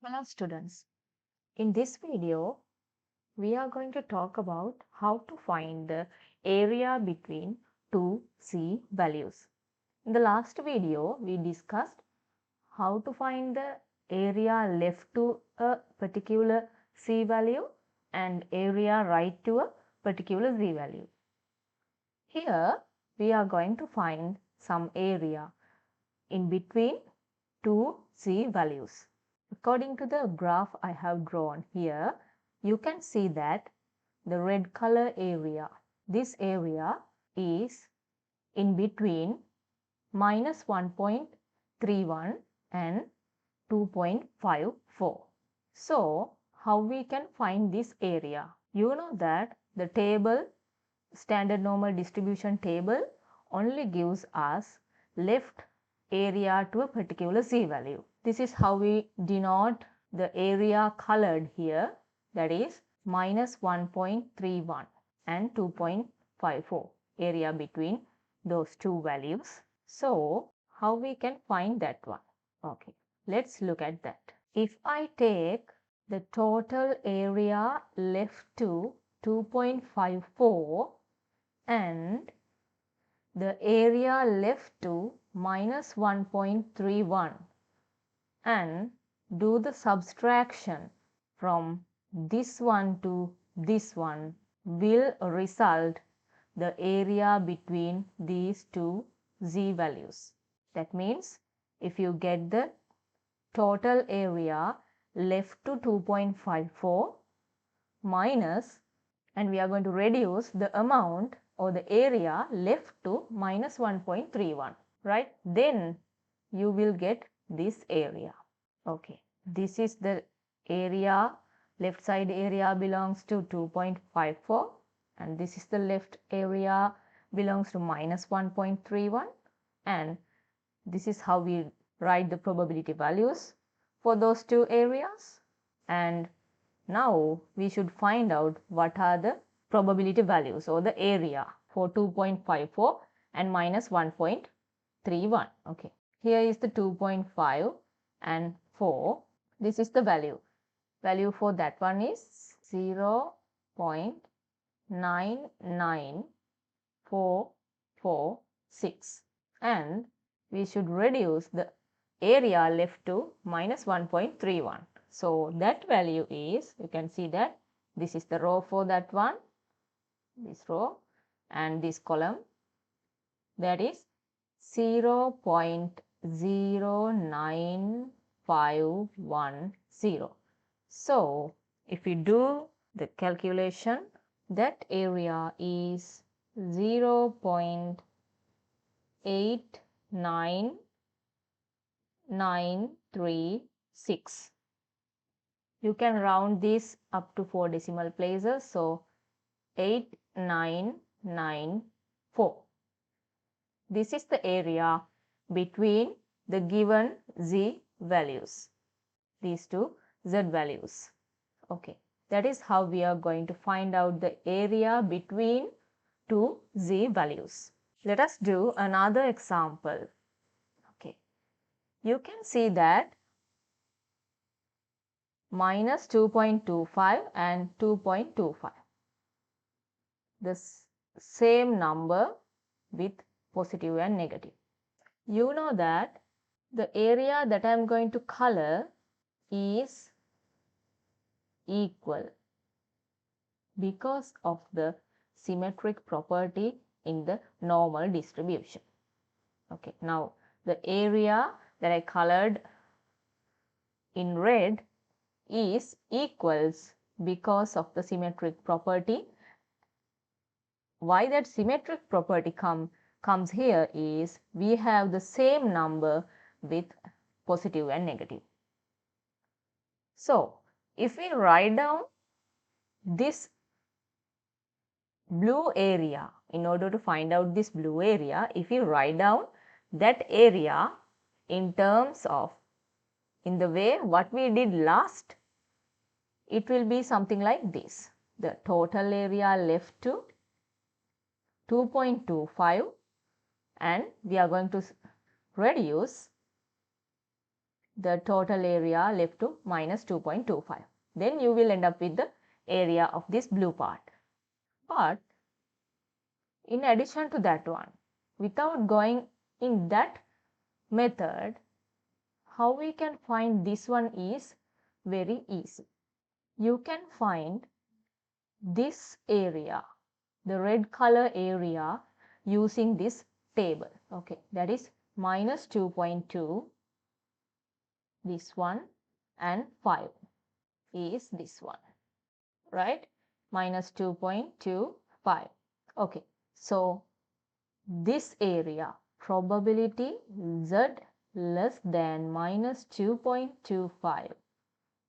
Hello students, in this video we are going to talk about how to find the area between two C values. In the last video we discussed how to find the area left to a particular C value and area right to a particular Z value. Here we are going to find some area in between two C values. According to the graph I have drawn here, you can see that the red color area, this area is in between minus 1.31 and 2.54. So, how we can find this area? You know that the table, standard normal distribution table, only gives us left area to a particular Z value. This is how we denote the area colored here, that is minus 1.31 and 2.54, area between those two values. So, how we can find that one? Okay, let's look at that. If I take the total area left to 2.54 and the area left to minus 1.31 and do the subtraction from this one to this one, will result the area between these two Z values. That means if you get the total area left to 2.54 minus, and we are going to reduce the amount or the area left to minus 1.31, right? Then you will get this area. Okay, this is the area, left side area belongs to 2.54 and this is the left area belongs to minus 1.31, and this is how we write the probability values for those two areas. And now we should find out what are the probability values or the area for 2.54 and minus 1.31. Okay, here is the 2.5 and 4. This is the value. Value for that one is 0.99446, and we should reduce the area left to minus 1.31. So that value is, you can see that this is the row for that one, this row, and this column, that is 0.09510. So if we do the calculation, that area is 0.89936. You can round this up to 4 decimal places, so 8994. This is the area between the given Z values, these two Z values. Okay, that is how we are going to find out the area between two Z values. Let us do another example. Okay, you can see that minus 2.25 and 2.25, the same number with positive and negative. You know that the area that I am going to color is equal because of the symmetric property in the normal distribution. Okay, now the area that I colored in red is equals because of the symmetric property. Why that symmetric property comes here is we have the same number with positive and negative. So if we write down this blue area, in order to find out this blue area, if you write down that area in terms of, in the way what we did last, it will be something like this. The total area left to 2.25 and we are going to reduce the total area left to minus 2.25. Then you will end up with the area of this blue part. But in addition to that one, without going in that method, how we can find this one is very easy. You can find this area, the red color area, using this table. Okay, that is minus 2.2, this one, and 5 is this one, right? Minus 2.25. Okay, so this area, probability z less than minus 2.25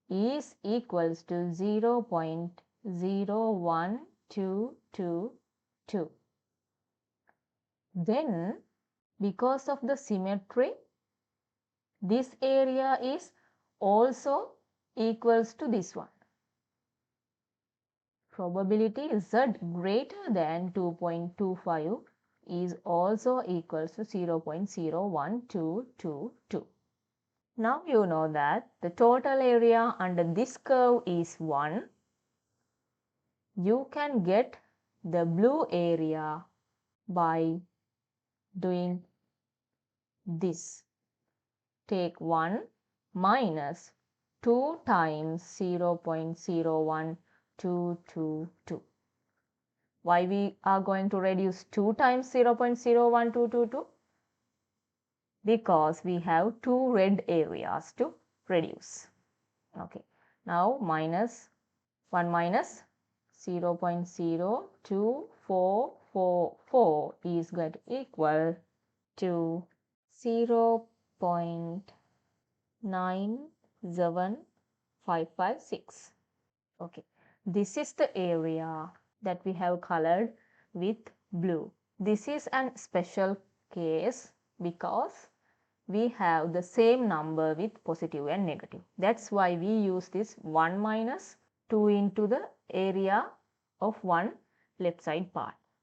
is equals to 0.01222. Then, because of the symmetry, this area is also equals to this one. Probability z greater than 2.25 is also equals to 0.01222. Now you know that the total area under this curve is 1. You can get the blue area by doing this. Take 1 minus 2 times 0.01222. Why we are going to reduce 2 times 0.01222? Because we have 2 red areas to reduce. Okay. Now minus 1 minus 0.02444 is going to equal to 0.97556. Okay, this is the area that we have colored with blue. This is a special case because we have the same number with positive and negative. That's why we use this 1 minus 2 into the area of one left side part.